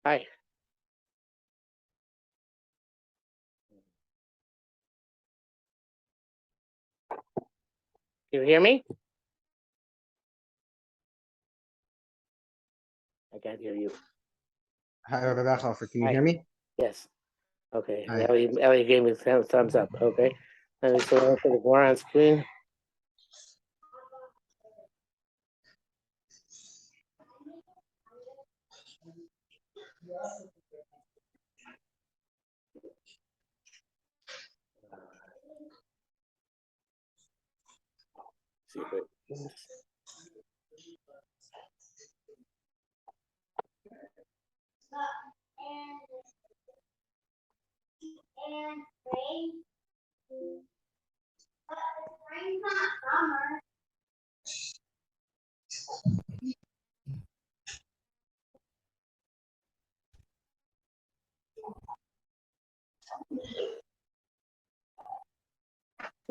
Hi. Can you hear me? I can't hear you. Hi, Rabbi Hofer. Can you Hi. hear me? Yes. Okay. Hi. Ellie gave me thumbs up. Okay. Let me put the more on screen. See if it.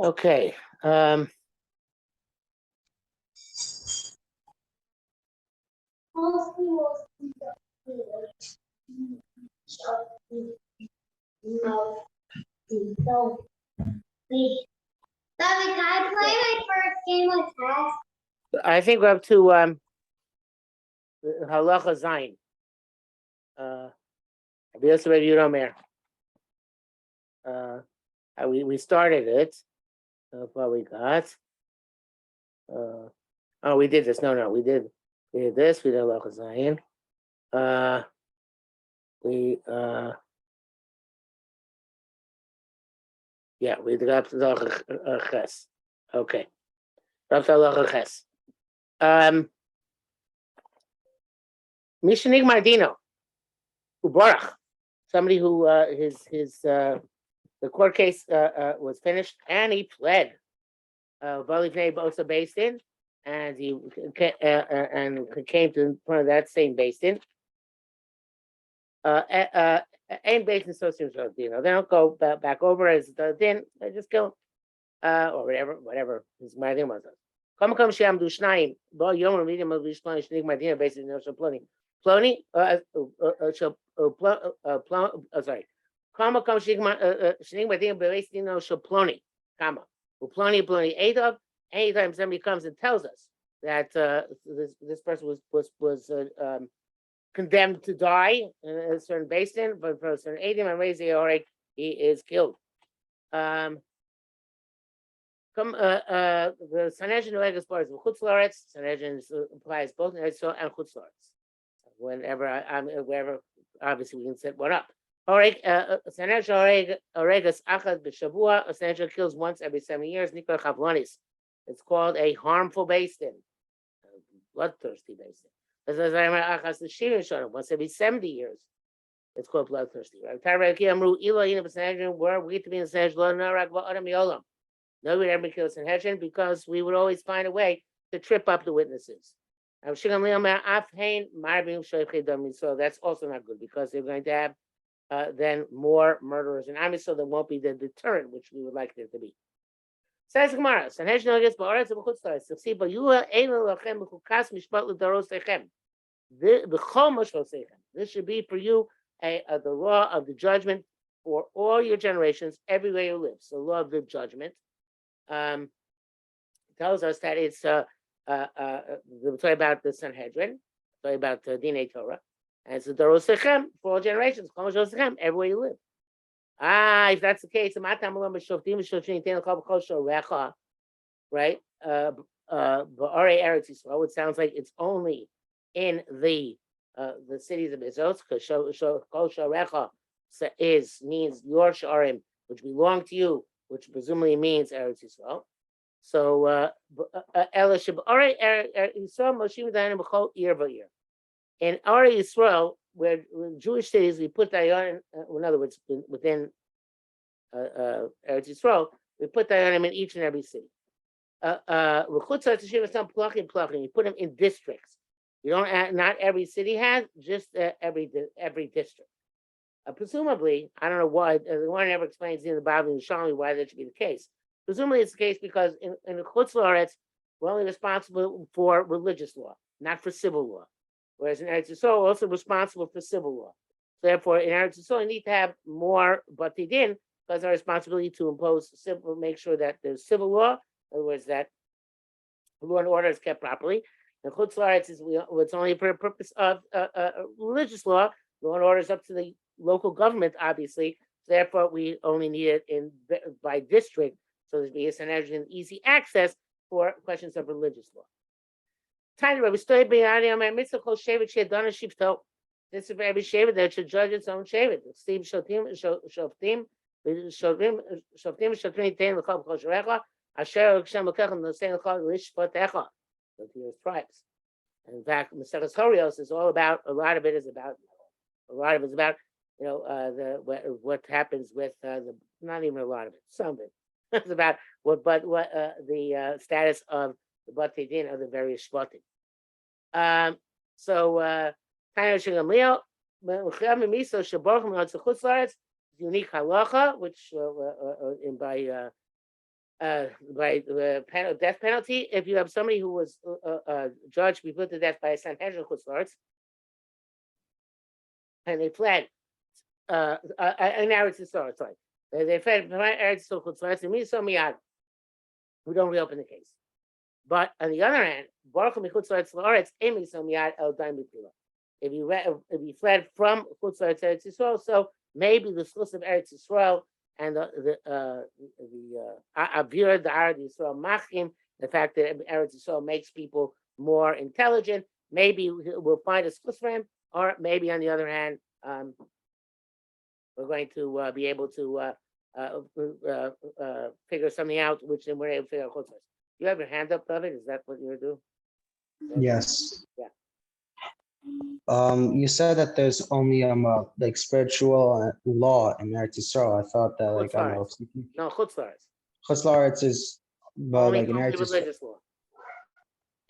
Okay. Daddy, can I play my first game with Tess? I think we're up to Halacha Zayin. Abiyosef you don't matter. We started it. What we got? Oh, we did this. No, we did this. We did Halacha Zayin. We got the Ches. Okay. Up to Halacha Ches. Mishanig Mardino, Ubarach, somebody who the court case was finished and he pled. Balifnei Bosa based in, and he came to front of that same based in. Ain't based in associates with they don't go back over as the din. They just kill or whatever his Mardino was. Come Sham do Shnayim. Bo Yom Medium of Vishplani Shnig Mardino based in no Ploni. Ploni sorry. Kama Kam Shnig Mardino based in no Ploni. Kama. Ploni Adov. Anytime somebody comes and tells us that this person was condemned to die in a certain basin, but for a certain Adim and raising he is killed. The Sanhedrin as far as the Chutz La'aretz, Sanhedrin applies both in Israel and Chutz La'aretz. Wherever, obviously we can set one up. Sanhedrin Oregas Achad B'Shavua, a Sanhedrin kills once every 7 years. Nikol Chavlonis. It's called a harmful basin, bloodthirsty basin. Once every 70 years, it's called bloodthirsty. Were we to be in the Sanhedrin? No, we never kill a Sanhedrin because we would always find a way to trip up the witnesses. So that's also not good because they're going to have then more murderers in Am Yisrael. There won't be the deterrent which we would like there to be. Says Gemara, Sanhedrin against Ba'aretz and B'chutz La'aretz. See, but you are able lachem b'chukas mishpat l'daros sechem. This should be for you the law of the judgment for all your generations, everywhere you live. So, the law of the judgment tells us that it's we're talking about the Sanhedrin, talking about Dinei Torah, and it's the Daros Sechem for all generations, everywhere you live. If that's the case, right? It sounds like it's only in the cities of Israel, because Kol Sharecha means your Sharim, which belong to you, which presumably means Eretz Yisrael. So in our Yisrael, where Jewish cities, we put Dayanim, in other words, within Eretz Yisrael, we put Dayanim in each and every city. You put them in districts. You don't. Not every city has, just every district. Presumably, I don't know why. The one never explains in the Bible and Yerushalmi why that should be the case. Presumably, it's the case because in the Chutz La'aretz, we're only responsible for religious law, not for civil law. Whereas in Eretz Yisrael, we're also responsible for civil law. Therefore, in Eretz Yisrael, you need to have more Bati Din, because our responsibility to impose civil, make sure that there's civil law, in other words, that law and order is kept properly. And Chutz La'aretz is it's only for the purpose of religious law. Law and order is up to the local government, obviously. Therefore, we only need it by district, so there's be a Sanhedrin easy access for questions of religious law. Tiny Rabbi Stoy B'Yani Amar Mitzvah Kol Shevet She'Dana Shivto. This is for every shevet that should judge its own shevet. Steve Shoftim Shoftim Shoftim Tein L'Chol B'Chol Sherecha Asher Hashem L'Kech L'Nosein L'Chol L'Ishpotecha. So to your tribes. And in fact, Maseches Horios is all about. A lot of it is about. What happens with the. Not even a lot of it. Some of it. It's about the status of the Batei Din of the various shvatim. Unique halacha, which by death penalty, if you have somebody who was judged to be put to death by a Sanhedrin Chutz La'aretz, and they fled in Eretz Yisrael, sorry. They fled from Eretz Yisrael Chutz La'aretz, and so miyad. We don't reopen the case. But on the other hand, Baruch Michutz La'aretz emi so miyad el daim b'tila. If you fled from Chutz La'aretz Eretz Yisrael, so maybe the schus of Eretz Yisrael and the Avir, the Arad Yisrael Machim, the fact that Eretz Yisrael makes people more intelligent, maybe we'll find a schus for him, or maybe on the other hand, we're going to be able to figure something out, which then we're able to figure out. You have your hand up, David? Is that what you're doing? Yes. Yeah. You said that there's only like spiritual law in Eretz Yisrael. I thought that like I don't know. No, Chutz La'aretz. Chutz La'aretz is but like in Eretz Yisrael. Religious law.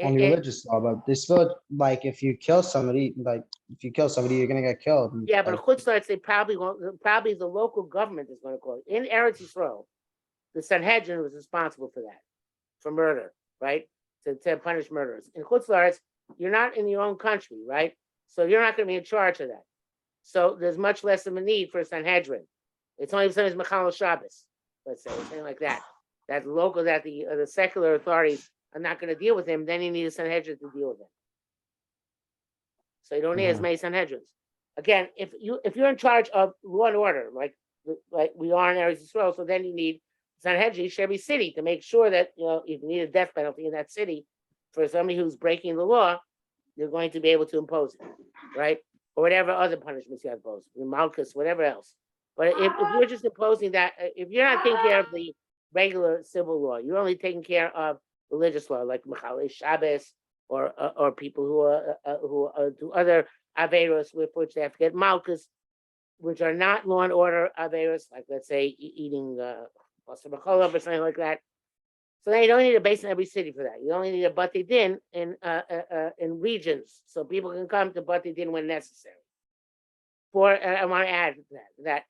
Only religious law, but they still like if you kill somebody, you're gonna get killed. Yeah, but like, Chutz La'aretz, they probably won't. Probably the local government is going to call it. In Eretz Yisrael, the Sanhedrin was responsible for that, for murder, right? To punish murderers. In Chutz La'aretz, you're not in your own country, right? So you're not going to be in charge of that. So there's much less of a need for a Sanhedrin. It's only if somebody's Mechal Shabbos, let's say, something like that. That local, that the secular authorities are not going to deal with him, then you need a Sanhedrin to deal with him. So you don't need as many Sanhedrins. Again, if you're in charge of law and order, like we are in Eretz Yisrael, so then you need Sanhedrin each every city to make sure that if you need a death penalty in that city for somebody who's breaking the law, you're going to be able to impose it, right? Or whatever other punishments you have imposed, Malchus, whatever else. But if you're just imposing that, if you're not taking care of the regular civil law, you're only taking care of religious law, like Mechalei Shabbos, or people who do other averos with which they have to get Malchus, which are not law and order averos, like let's say eating Basar B'Cholov or something like that. So then you don't need a base in every city for that. You only need a Bati Din in regions, so people can come to Bati Din when necessary. I want to add that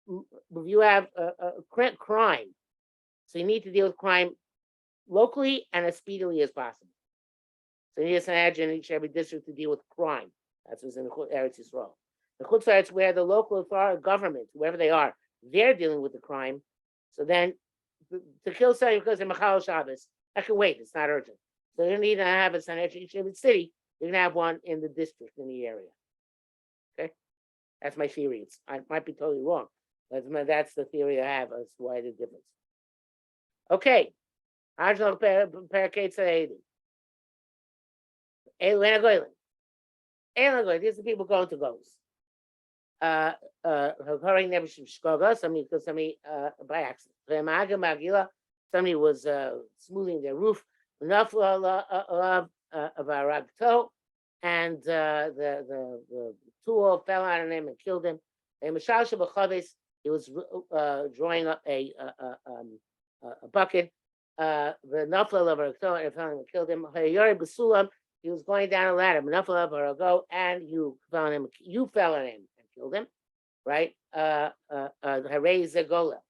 if you have a crime, so you need to deal with crime locally and as speedily as possible. So you need a Sanhedrin in each every district to deal with crime. That's what's in Eretz Yisrael. The Chutz La'aretz, where the local authority, government, whoever they are, they're dealing with the crime. So then, to kill somebody because of Mechal Shabbos, I can wait. It's not urgent. So you don't need to have a Sanhedrin each every city. You can have one in the district, in the area. Okay, that's my theory. I might be totally wrong, but that's the theory I have as to why the difference. Okay, these are people going to goes. Somebody by accident. Somebody was smoothing their roof. Enough of a toe, and the tool fell on him and killed him. He was drawing up a bucket. The nafla of a toe and fell and killed him. He was going down a ladder. And you fell on him and killed him, right? Raise the gola.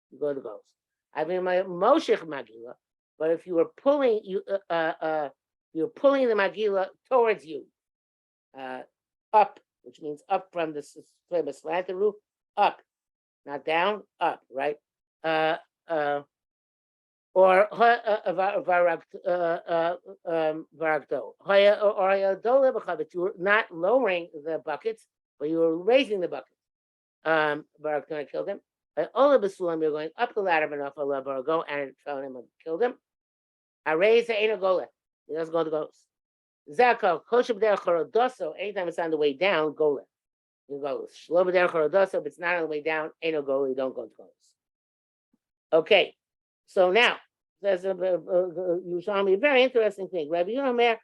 You go to goals. I mean, my moshech magila. But if you were pulling you're pulling the magila towards you, up which means up from the slanted roof, up, not down, up, right? Or varakto, but you were not lowering the buckets, but you were raising the buckets. Barakto killed him. Ola b'sulam, you're going up the ladder enough, Allah Barago, and fell him and killed him. I raised the Gola. He doesn't go to ghost. Zaka, Koshab der Chorodoso, anytime it's on the way down, Gola. You go Shloba der Chorodoso, if it's not on the way down, ain't Gola, you don't go to ghost. Okay, so now, there's a Yerushalmi, a very interesting thing. Rabbi Yomer,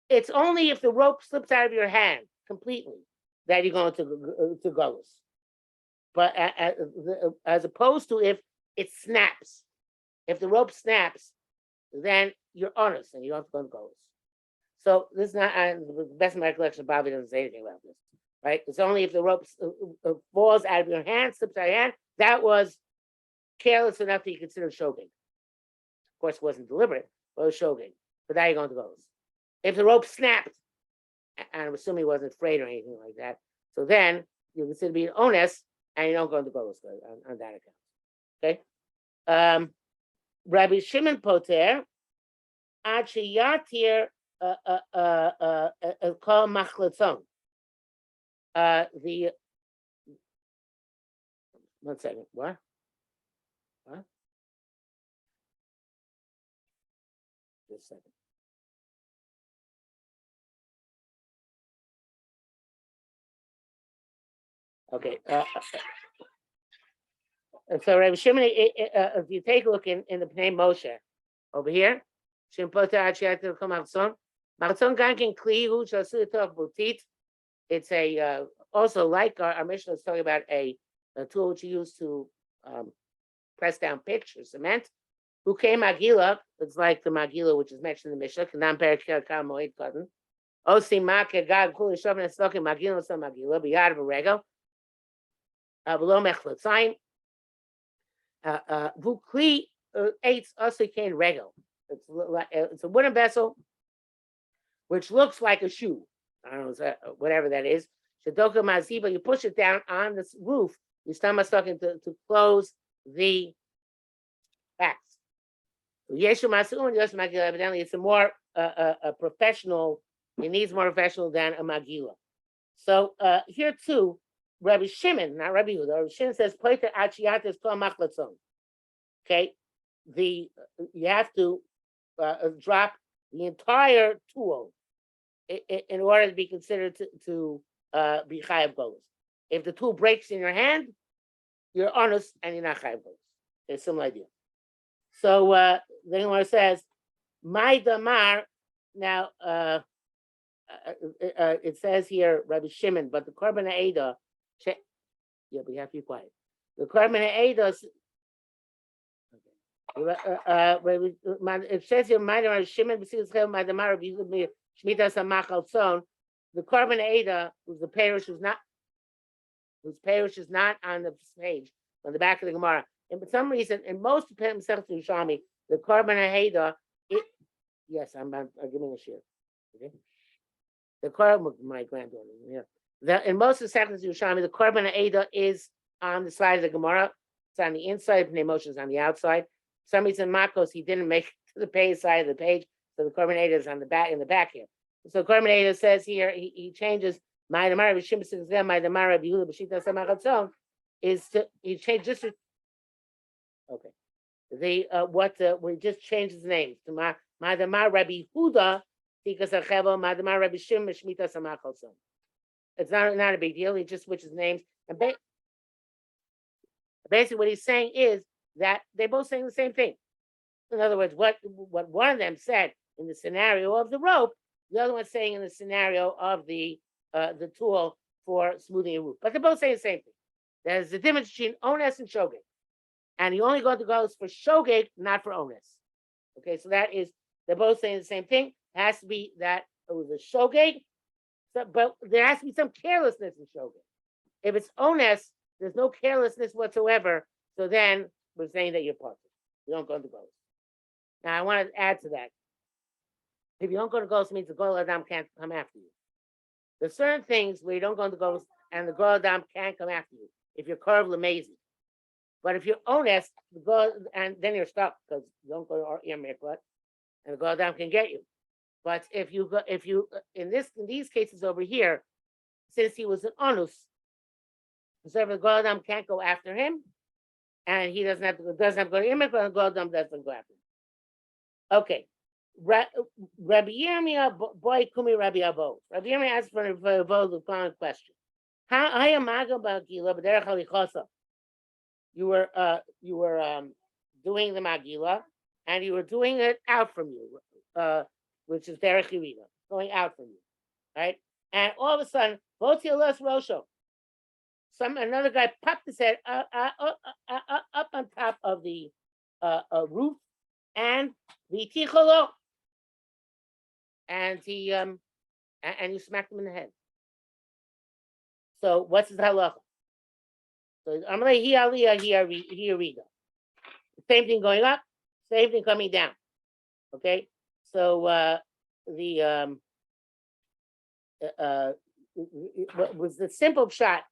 it's only if the rope slips out of your hand completely that you're going to Golos. But as opposed to if it snaps. If the rope snaps, then you're honest and you don't have to go to Golos. So this is not, the best of my recollection, Bobby doesn't say anything about this, right? It's only if the rope falls out of your hand, slips out of your hand, that was careless enough that you consider shogeg. Of course, it wasn't deliberate, but it was shogeg. But now you're going to Golos. If the rope snapped, and I'm assuming he wasn't afraid or anything like that, so then you consider being honest and you don't go into Golos on that account. Okay? Rabbi Shimon Poter, Ad sheyatir kol machlatzon. The 1 second. What? Just a second. Okay. So Rabbi Shimon, if you take a look in the Pnei Moshe over here, Shimon Poter Ad sheyatir kol machlatzon. Machlatzon gankin kli hu shasu tov butit. It's a also like our Mishnah is talking about a tool which you use to press down pitch or cement. Who came Magila? It's like the Magila which is mentioned in the Mishnah. Kanam perik kal moed cotton. Osi make gag kuli shovin estokim Magila so Magila biyad v'regel. Below mechlatzayin. Vukli eitz osi kain regel. It's a wooden vessel which looks like a shoe. I don't know, whatever that is. Shadoka maziba, you push it down on this roof. You start to close the cracks. Yeshu masuun, Yosef Magila, evidently it's a more a professional, it needs more professional than a Magila. So here too, Rabbi Shimon, not Rabbi Yehuda, Rabbi Shimon says, Poiter achiyates kol machlatzon. Okay, you have to drop the entire tool in order to be considered to be chayav golos. If the tool breaks in your hand, you're honest and you're not chayav golos. It's a similar idea. So the Gemara says, "My damar." Now it says here Rabbi Shimon, but the korban ha'eda. Yeah, but you have to be quiet. The korban ha'eda. It says here, "My damar Shimon b'silas my damar Rabbi Shmita Samachal Tzon." The korban ha'eda, whose parish is not on the page, on the back of the Gemara. And for some reason, in most of Masechet Yerushalmi, the korban ha'eda, yes, I'm giving a share. Okay, the korban, my granddaughter, yeah. In most of the Masechet Yerushalmi, the korban ha'eda is on the side of the Gemara. It's on the inside. Pnei Moshe is on the outside. For some reason, Makkos, he didn't make it to the page side of the page, so the korban ha'eda is on the back, in the back here. So korban ha'eda says here, he changes my damar b'shim b'sitzem, my damar b'yehuda b'shita samachal is to, he changed just to, okay. We just changed his names to my damar Rabbi Yehuda because of Chevel, my damar Rabbi Shim b'shmita samachal. It's not a big deal. He just switches names, and basically what he's saying is that they're both saying the same thing. In other words, what one of them said in the scenario of the rope, the other one's saying in the scenario of the tool for smoothing a roof. But they're both saying the same thing. There's a difference between ones and shogeg. And you only go to goes for shogeg, not for ones. Okay, so that is, they're both saying the same thing. It has to be that it was a shogeg, but there has to be some carelessness in shogeg. If it's ones, there's no carelessness whatsoever. So then we're saying that you're partial. You don't go to goes. Now I want to add to that. If you don't go to Golos, means the Goel Adam can't come after you. There's certain things where you don't go to Golos and the Goel Adam can't come after you. If you're Karv Lamezi. But if you're honest, and then you're stuck because you don't go to your mikvah, and the Goel Adam can get you. But if you in these cases over here, since he was an onus, so the Goel Adam can't go after him, and he doesn't have to go to your mikvah, and the Goel Adam doesn't go after him. Okay. Rabbi Yirmiyah, boy, kumi Rabbi Abo. Rabbi Yirmiyah asked for the following question: How you were doing the Magila, and you were doing it out from you, which is derech Yerida, going out from you, right? And all of a sudden, Votialos Rosho, another guy popped his head up on top of the roof, and v'ticholo, and he and you smacked him in the head. So what's his halacha? So Amalei hi aliyah hi Yerida. Same thing going up, same thing coming down. Okay, so what was the simple shot?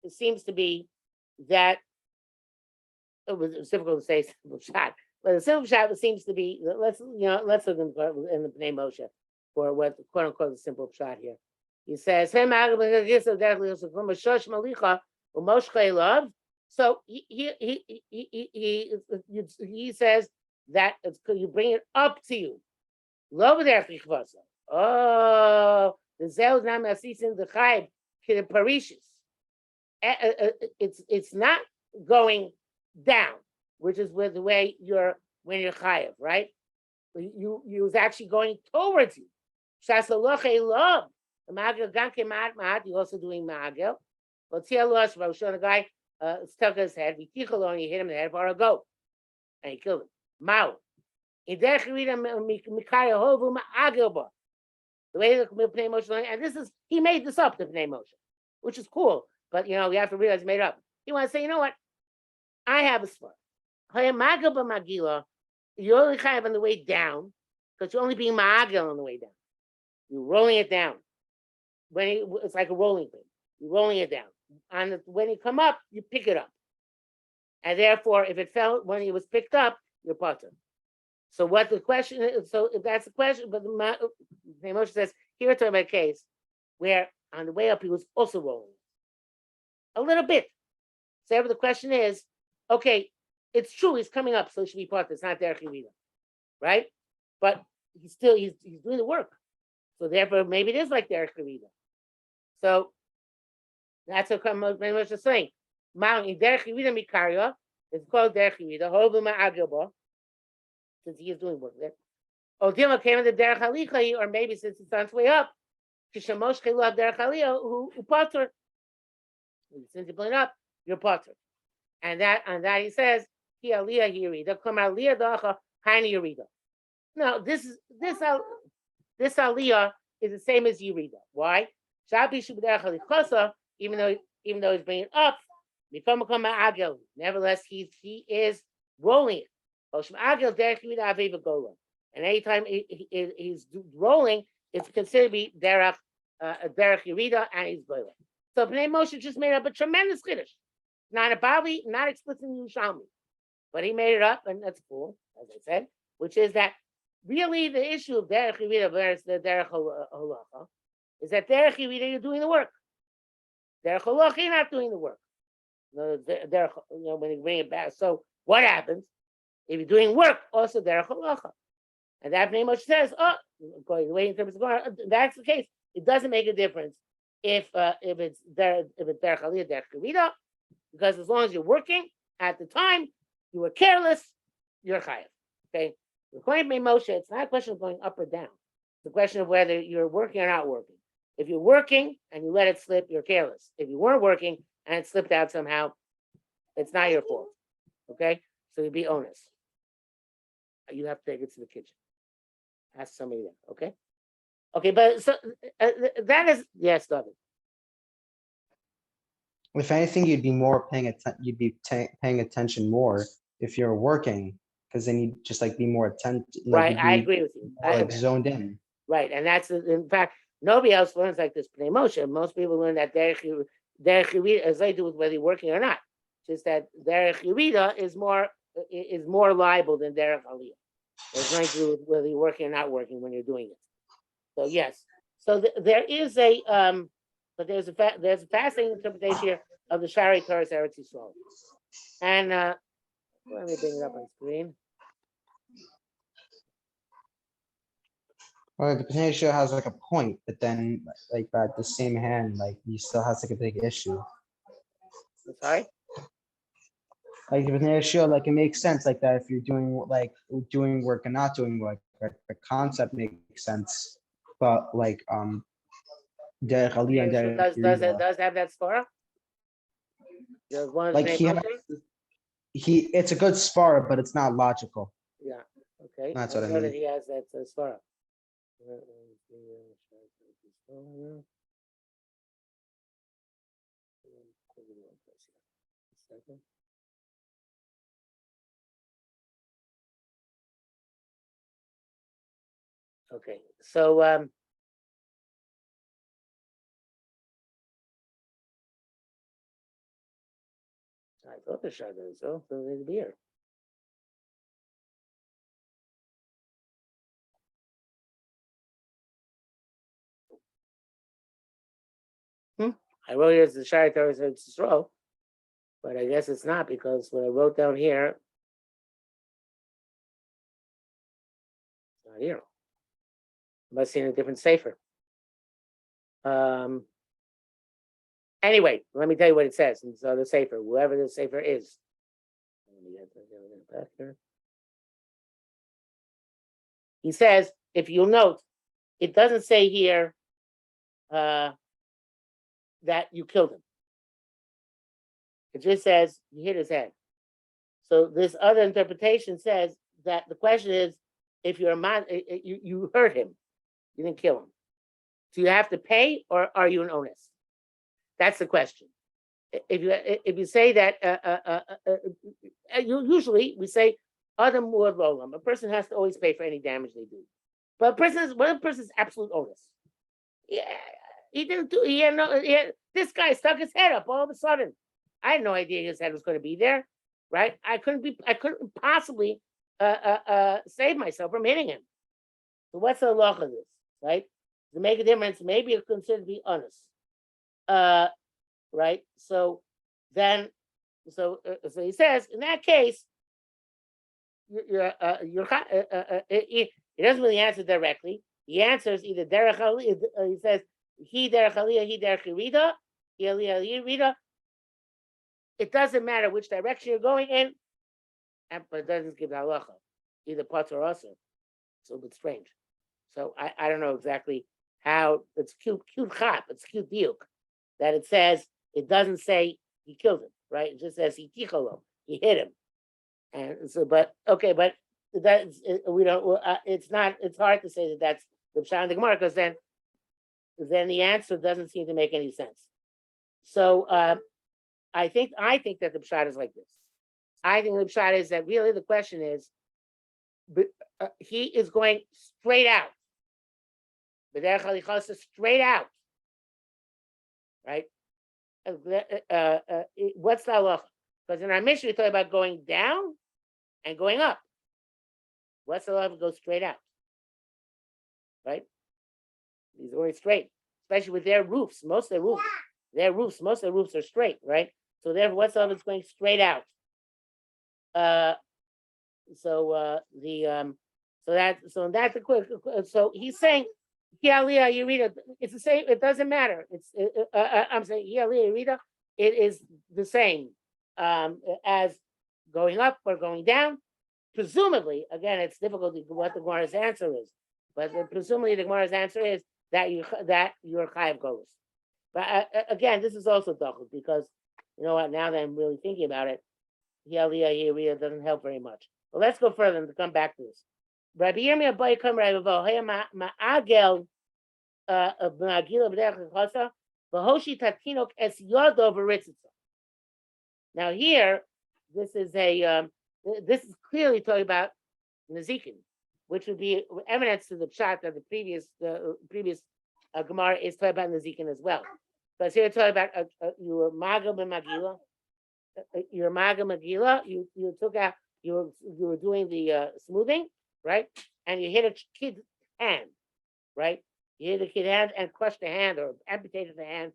It seems to be that it was difficult to say simple shot, but the simple shot seems to be let's look in the Bnei Moshe for what quote unquote the simple shot here. He says, so he says that it's you bring it up to you. Oh, the zel nam asisin the chayv kid parishis. It's not going down, which is with the way when you're chayav, right? You was actually going towards you. Shasaloche love. The magil ganke mad. You're also doing magil. But Tialos Roshon, the guy stuck his head. We tichel and he hit him in the head for a goat, and he killed him. Mao. In der Chirida Mikaya Hovu Ma'agilba. The way the Pnei Moshe, and this is he made this up, the Pnei Moshe, which is cool. But you have to realize he made it up. He wants to say, you know what? I have a spot. Hayamagilba Magila. You're only kind of on the way down because you're only being ma'agil on the way down. You're rolling it down. It's like a rolling thing. You're rolling it down. And when you come up, you pick it up. And therefore, if it fell when it was picked up, you're potter. So what the question is, so if that's the question, but the Moshe says, here it's a case where on the way up, he was also rolling. A little bit. So the question is, okay, it's true, he's coming up, so it should be potter. It's not derech Yerida, right? But he's doing the work. So therefore, maybe it is like derech Yerida. So that's what Moshe is saying. Mount in derech Yerida mikarya, it's called derech Yerida. Hovu ma'agilba, since he is doing work there. Odima came in the derech halicha, or maybe since it's on its way up, kishamosh chelav derech aliyah who potter. Since you bring it up, you're potter. And that he says, hi aliyah Yerida, come aliyah dacha hani Yerida. No, this aliyah is the same as Yerida. Why? Even though he's bringing it up, nevertheless he is rolling it. And anytime he's rolling, it's considered to be derech Yerida, and he's goyim. So Bnei Moshe just made up a tremendous chiddush. Not a Bali, not explicit in Yerushalmi, but he made it up, and that's cool, as I said, which is that really the issue of derech Yerida versus the derech halacha is that derech Yerida you're doing the work. Derech halacha you're not doing the work. When you bring it back. So what happens if you're doing work? Also derech halacha, and that Bnei Moshe says, going the way in terms of going, that's the case. It doesn't make a difference if it's derech aliyah, derech Yerida, because as long as you're working at the time, you were careless, you're chayav. Okay. According to Moshe, it's not a question of going up or down. It's a question of whether you're working or not working. If you're working and you let it slip, you're careless. If you weren't working and it slipped out somehow, it's not your fault. Okay? So you be honest. You have to take it to the kitchen. Ask somebody there. Okay? Okay, but so that is, yes, David. If anything, you'd be more paying attention more if you're working because they need just like be more attentive. Right, I agree with you. More, like zoned in. Right, and that's in fact nobody else learns like this. Pnei Moshe. Most people learn that derech Yerida as they do with whether you're working or not. Just that derech Yerida is more liable than derech Aliyah. It's nothing to do with whether you're working or not working when you're doing it. So yes, so there is a but there's a fascinating interpretation here of the Shari Torah Eretz Yisrael, and let me bring it up on screen. Well, the potential has like a point, but then like at the same hand, like he still has like a big issue. I'm sorry. Like the potential, like it makes sense like that if you're doing work and not doing work. Like the concept makes sense, but like Derek Ali and Derek Does have that svara? Does one of the like it's a good spar, but it's not logical. Yeah. Okay. That's what I know that mean. he has that svara. Okay, so I thought the shot is so there's beer. I wrote here as the Shari Torah Eretz Yisrael, but I guess it's not because what I wrote down here, it's not here. I must see in a different sefer. Anyway, let me tell you what it says. And so the sefer, whoever the sefer is. Let me get back here. He says, if you'll note, it doesn't say here that you killed him. It just says he hit his head. So this other interpretation says that the question is, if you're a man, you hurt him, you didn't kill him. Do you have to pay, or are you an onus? That's the question. If you say that, usually we say Adam Muad Rolam. A person has to always pay for any damage they do. But what a person's absolute onus? Yeah, he didn't do. This guy stuck his head up all of a sudden. I had no idea his head was going to be there, right? I couldn't possibly save myself from hitting him. So what's the halacha of this, right? To make a difference, maybe it's considered to be honest. Right? So then, so he says, in that case, he doesn't really answer directly. He answers either derech aliyah. He says he derech aliyah, he derech yerida, he aliyah yerida. It doesn't matter which direction you're going in, but it doesn't give the halacha, either patur or asur. It's a little bit strange. So I don't know exactly how. It's cute chap. It's cute diuk that it says. It doesn't say he killed him, right? It just says he ticholo, he hit him, and so. But okay, but that's we don't. It's not. It's hard to say that that's the pshat in the Gemara, because then the answer doesn't seem to make any sense. So I think that the pshat is like this. I think the pshat is that really the question is, he is going straight out. B'derech halichasa, straight out, right? What's the halacha? Because in our mission we talk about going down and going up. What's the halacha? Go straight out, right? These are going straight, especially with their roofs. Most of their roofs are straight, right? So therefore, what's the halacha? It's going straight out. So that's a quick. So he's saying, it's the same. It doesn't matter. I'm saying it is the same as going up or going down. Presumably, again, it's difficult to what the Gemara's answer is, but presumably the Gemara's answer is that you're chayav golos. But again, this is also difficult because you know what? Now that I'm really thinking about it, Yaliyah doesn't help very much. But let's go further and to come back to this. Rabbi Yirmiyah Bai Kam Rabbi Vohaya Ma'agel B'Nagila B'Derech Chasa V'Hoshi Tatinok Es Yodo V'Ritzitza. Now here, this is a this is clearly talking about Nezikin, which would be evidence to the pshat that the previous Gemara is talking about Nezikin as well. Because here it's talking about your maga b'magila, your maga magila. You took out, you were doing the smoothing, right? And you hit a kid's hand, right? You hit a kid's hand and crushed the hand or amputated the hand.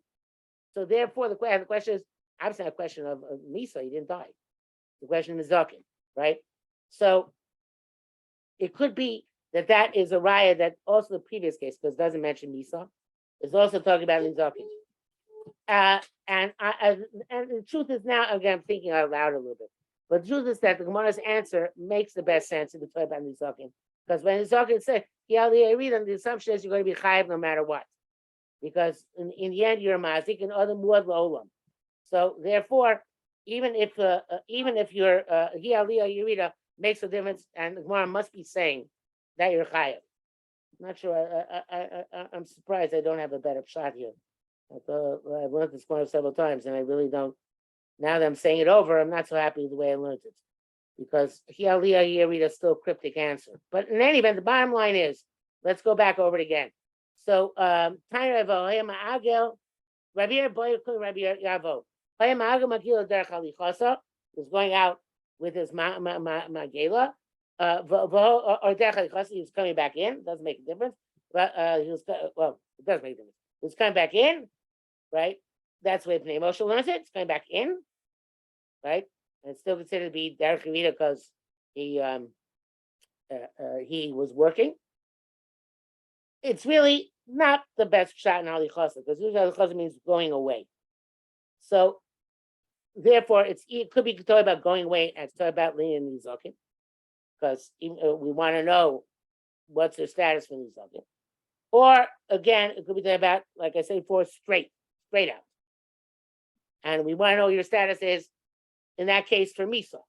So therefore, the question is obviously not a question of Misa. He didn't die. The question is Zakin, right? So it could be that is a raya that also the previous case, because it doesn't mention Misa, is also talking about Zakin. And the truth is now, again, I'm thinking out loud a little bit, but the truth is that the Gemara's answer makes the best sense in the Torah about Nizakin. Because when Nizakin said, the assumption is you're going to be chayiv no matter what. Because in the end, you're a mazik and other muad la'olam. So therefore, even if your hi'aliyah yerida makes a difference, and the Gemara must be saying that you're chayiv. I'm not sure. I'm surprised I don't have a better shot here. I've learned this Gemara several times, and I really don't. Now that I'm saying it over, I'm not so happy with the way I learned it, because hi'aliyah yerida is still a cryptic answer. But in any event, the bottom line is, let's go back over it again. So, Rabbi Yavo was going out with his magela, or he was coming back in. Doesn't make a difference, but it does make a difference. He was coming back in, right? That's the way Pnei Moshe learns it. It's coming back in, right? And it's still considered to be derech Rita because he was working. It's really not the best shot in Alichasa, because usually Alichasa means going away. So, therefore, it could be talking about going away and it's talking about Lina and Nizakin, because we want to know what's their status for Nizakin. Or, again, it could be talking about, like I said before, straight out. And we want to know what your status is, in that case, for Misa.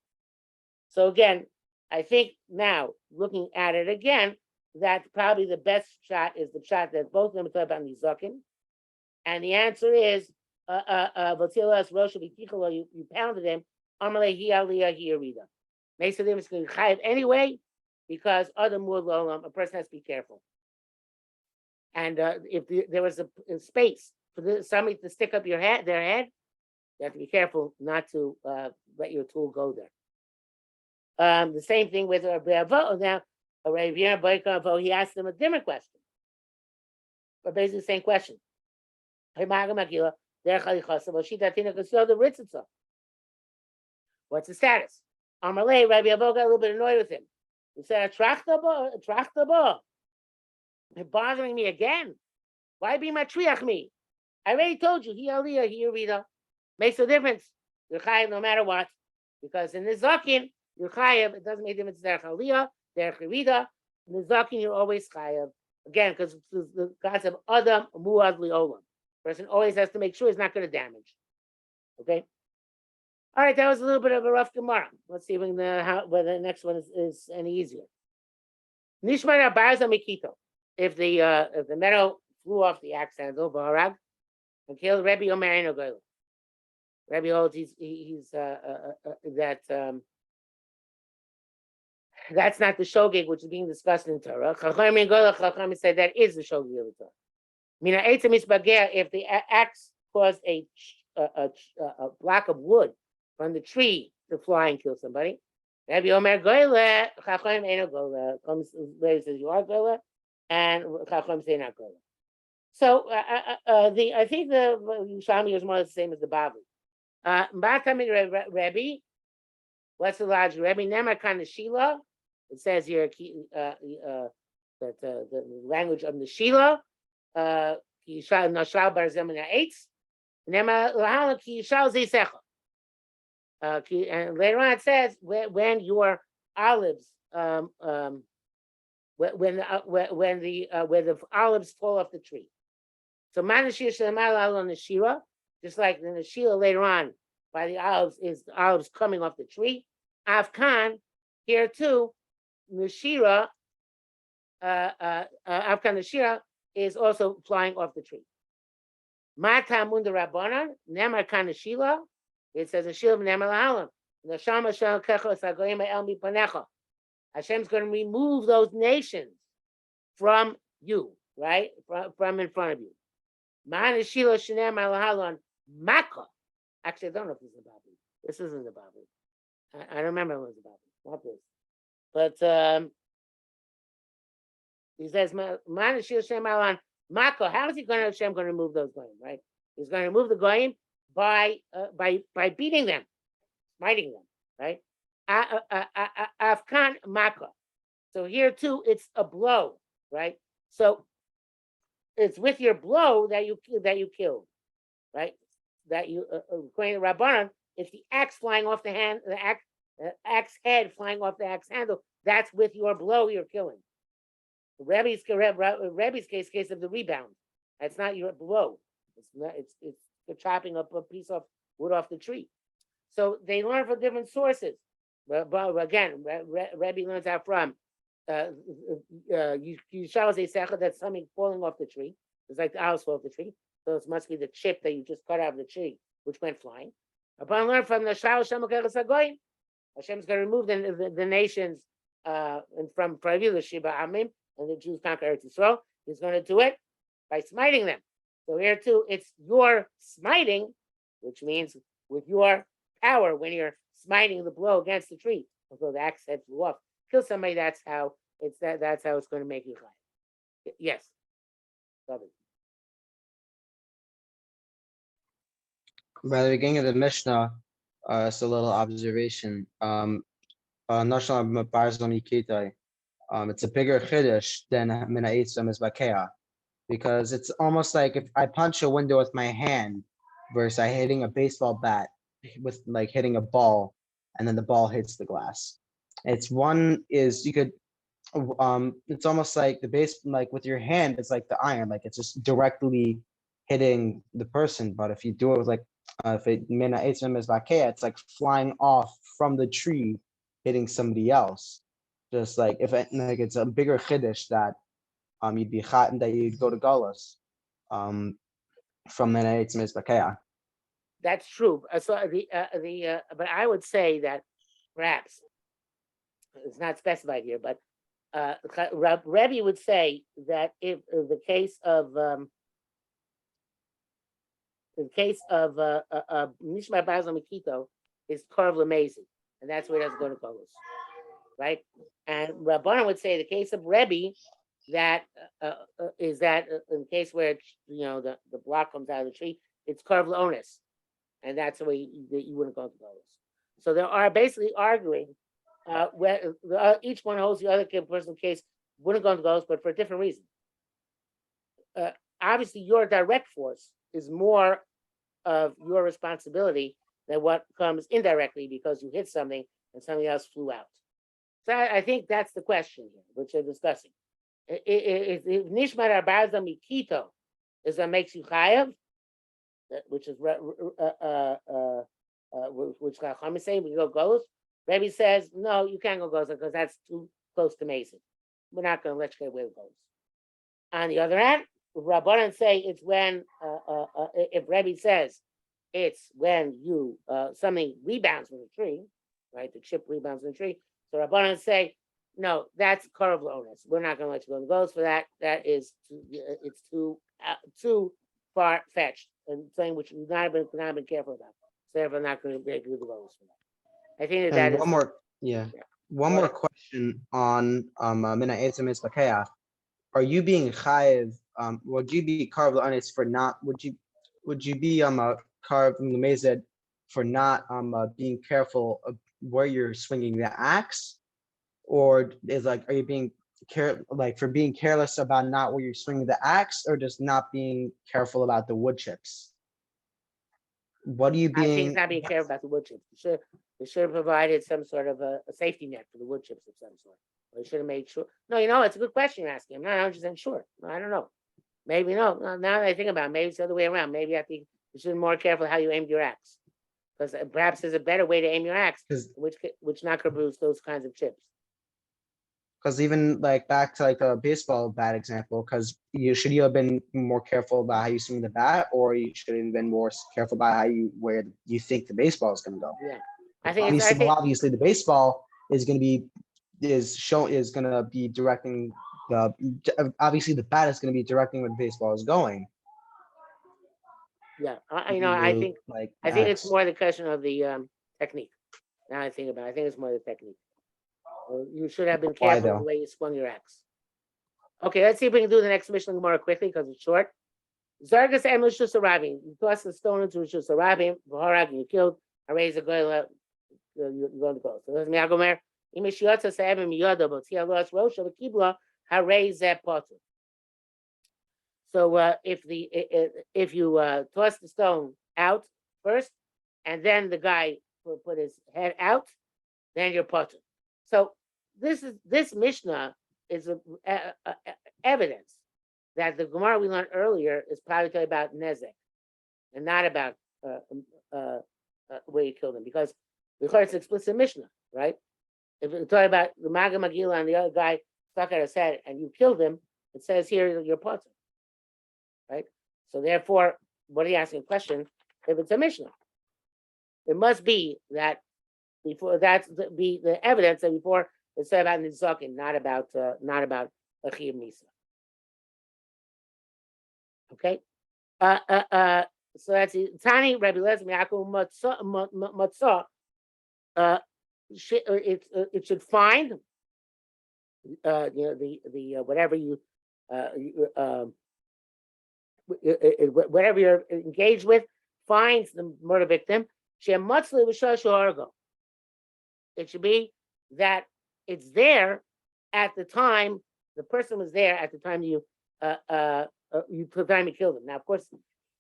So, again, I think now, looking at it again, that probably the best shot is the shot that both of them talk about Nizakin. And the answer is, you pounded him, makes a difference in chayiv anyway, because other a person has to be careful. And if there was a space for somebody to stick up their head, you have to be careful not to let your tool go there. The same thing with Avo. Now, he asked them a different question, but basically the same question. What's the status? Amarle, Rabbi Avo got a little bit annoyed with him. He said, "Trachtabo, you're bothering me again. Why be matriach me? I already told you, he aliyah, he yerida. Makes no difference. You're chayiv no matter what, because in the zakin, you're chayiv. It doesn't make a difference. Derech aliyah, derech yerida. In the zakin, you're always chayiv. Again, because the concept of adam muad liolam. Person always has to make sure he's not going to damage. Okay. All right, that was a little bit of a rough Gemara. Let's see if we can, whether the next one is any easier. Nishmar Barza Mikito. If the meadow flew off the axe handle, Barag, and killed Rebbe Omer Eno Goyla. Rebbe holds he's that's not the shogeg which is being discussed in Torah. Chacham said that is the shogeg of the Torah. Mina Eitzim Isbageh, if the axe caused a block of wood from the tree to fly and kill somebody. Rabbi Omer Goyle, Chacham Eno Goyle. Later says you are Goyle, and Chacham say not Goyle. So I think the Yerushalmi is more or less the same as the Bavli. Rabbi, what's the logic? Rabbi Nemar Kanashila. It says here that the language of the Shila. Nashal Barzem and Eitz. Nemar Lahala Ki Yishal Zeisecha. And later on it says when your olives when the olives fall off the tree. So manashir shemaral on the shira, just like in the shira later on by the olives is the olives coming off the tree. Afkan here too, the shira Afkan the shira is also flying off the tree. Mata munda rabbanan nemar kanashila. It says in Shilv Nemer Lahalam. Neshama shel kechos hagoyim el mipanecha. Hashem's going to remove those nations from you, right? From in front of you. Man shilo shenem alahalon maka. Actually, I don't know if this is about me. This isn't about me. I don't remember what it was about me. Not this. But he says, Man shilo shenem alahalon maka. How is Hashem going to remove those goyim, right? He's going to remove the goyim by beating them, smiting them, right? Afkan maka. So here too, it's a blow, right? So it's with your blow that you killed, right? That you according to Rabbanan, it's the axe flying off the hand, the axe head flying off the axe handle. That's with your blow you're killing. Rebbe's case of the rebound. That's not your blow. It's not. It's chopping up a piece of wood off the tree. So they learn from different sources. But again, Rebbe learns out from Yerushalmi Makkos, that's something falling off the tree. It's like the olives fall off the tree. So it must be the chip that you just cut out of the tree, which went flying. Upon learn from the Yerushalmi Makkos, Hashem's going to remove the nations and from the Shiba Amim, and the Jews conquer Eretz Yisrael. He's going to do it by smiting them. So here too, it's your smiting, which means with your power when you're smiting the blow against the tree. Although the axe head flew off, kill somebody. That's how it's going to make you high. Yes. By the beginning of the Mishnah, it's a little observation. It's a bigger chiddush than Mina Eitzim is Bakea, because it's almost like if I punch a window with my hand versus I hitting a baseball bat with like hitting a ball, and then the ball hits the glass. It's one is you could it's almost like the base, like with your hand, it's like the iron, like it's just directly hitting the person. But if you do it with like if it Mina Eitzim is Bakea, it's like flying off from the tree, hitting somebody else. Just like if it, like it's a bigger chiddush that you'd be hot and that you'd go to Gullus from Mina Eitzim is Bakea. That's true. So but I would say that perhaps it's not specified here, but Rebbe would say that if the case of Nishma Basil Mikito is Korv Lamezi, and that's where it doesn't go to Golos, right? And Rabbanan would say the case of Rebbe that is that in the case where the block comes out of the tree, it's Korv Laonis, and that's the way you wouldn't go to Golos. So they are basically arguing where each one holds the other person's case wouldn't go to Golos, but for a different reason. Obviously, your direct force is more of your responsibility than what comes indirectly because you hit something and something else flew out. So I think that's the question here, which they're discussing. If Nishmat Arbaza Mikito is what makes you chayav, which is which Chacham is saying we go Golos. Rebbe says no, you can't go Golos because that's too close to Mason. We're not going to let you get away with Golos. On the other hand, Rabbanan say it's when if Rebbe says it's when you something rebounds from the tree, right? The chip rebounds from the tree. So Rabbanan say no, that's Korov Laonis. We're not going to let you go to Golos for that. That is it's too far fetched and saying which we've not been careful about. So therefore, not going to be able to do Golos for that. I think that and is one more question on Mina Eitzim is Bakea. Are you being chayiv? Would you be carved on it for not? Would you be carved in the mazed for not being careful of where you're swinging the axe, or is like are you being for being careless about not where you're swinging the axe, or just not being careful about the wood chips? What are you being? I think it's not being careful about the wood chips. They should have provided some sort of a safety net for the wood chips of some sort. They should have made sure. No, it's a good question you're asking. I'm not 100% sure. No, I don't know. Maybe no. Now that I think about it, maybe it's the other way around. Maybe I think you should be more careful how you aim your axe, because perhaps there's a better way to aim your axe, which not could produce those kinds of chips. Because even like back to like the baseball bat example, because you have been more careful about how you swing the bat, or you should have been more careful about where you think the baseball is going to go. Yeah. I think it's, Obviously, the baseball is going to be directing obviously the bat is going to be directing where the baseball is going. yeah, I think like it's X. more the question of the technique. Now I think about it, I think it's more the technique. You should have been Why, careful though? the way you swung your axe. Okay, let's see if we can do the next Mishnah more quickly because it's short. Zargas and Rishus Harabim. You toss the stone into Rishus Harabim, V'harag, and you killed. I raise a goyla, you're going to go. So there's Miagomer. Imishiyotza Sa'ebim Yoda, but Tialos Rosh of Kibla, Harei Zeh Potter. So if you toss the stone out first, and then the guy will put his head out, then you're potter. So this Mishnah is evidence that the Gemara we learned earlier is probably about nezek and not about where you killed him, because it's explicit Mishnah, right? If you're talking about the Maga Magila and the other guy stuck at his head and you killed him, it says here you're potter, right? So therefore, what are you asking a question? If it's a Mishnah, it must be that before that's be the evidence that before it's said about nizakin, not about a chiyuv misa. Okay, so that's Tani Rabbi Lezer Yaakov Matzah. It should find the whatever you whatever you're engaged with, finds the murder victim. It should be that it's there at the time the person was there at the time you killed him. Now, of course,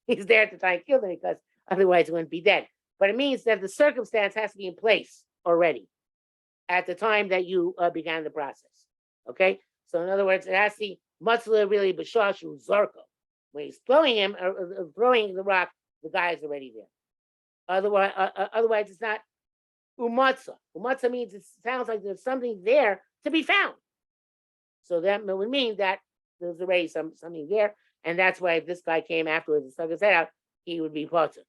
he's there at the time you killed him because otherwise he wouldn't be dead. But it means that the circumstance has to be in place already at the time that you began the process. Okay, so in other words, it has to be matzla really b'shashu zarko. When he's throwing him or throwing the rock, the guy is already there. Otherwise, it's not umatzah. Umatzah means it sounds like there's something there to be found. So that would mean that there's already something there, and that's why if this guy came afterwards and stuck his head out, he would be potter.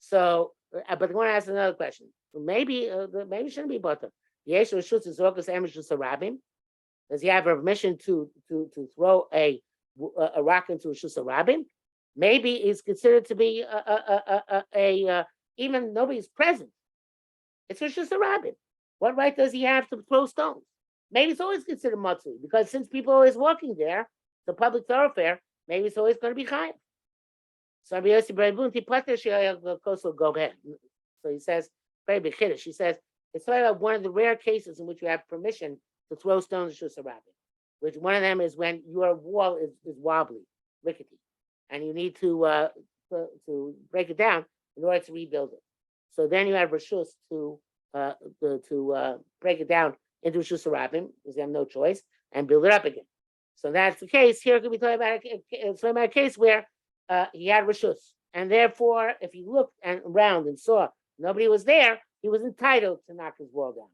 So, but I want to ask another question. Maybe it shouldn't be potter. Does he have permission to throw a rock into a shus harabim? Maybe it's considered to be even nobody's present. It's a shus harabim. What right does he have to throw stones? Maybe it's always considered matzui, because since people are always walking there, the public thoroughfare, maybe it's always going to be chayav. So he says, very big chiddush. She says it's like one of the rare cases in which you have permission to throw stones to shus harabim. Which one of them is when your wall is wobbly, rickety, and you need to break it down in order to rebuild it. So then you have reshus to break it down into shus harabim, because you have no choice, and build it up again. So that's the case. Here could be talking about a case where he had reshus, and therefore, if he looked around and saw nobody was there, he was entitled to knock his wall down.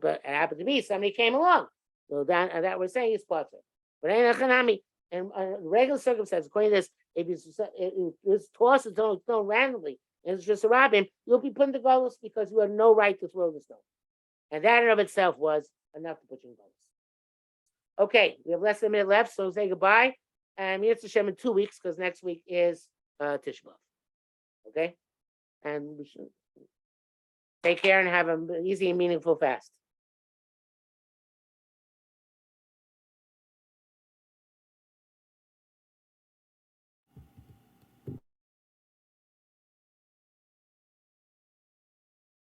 But it happened to be somebody came along. So that we're saying is potter. But in regular circumstances, according to this, if you toss a stone randomly and it's just a rabbin, you'll be put in the galus because you have no right to throw the stone. And that in of itself was enough to put you in galus. Okay, we have less than a minute left, so say goodbye. And Mitzvah Shem in 2 weeks, because next week is Tisha B'Av. Okay? And we should take care and have an easy and meaningful fast.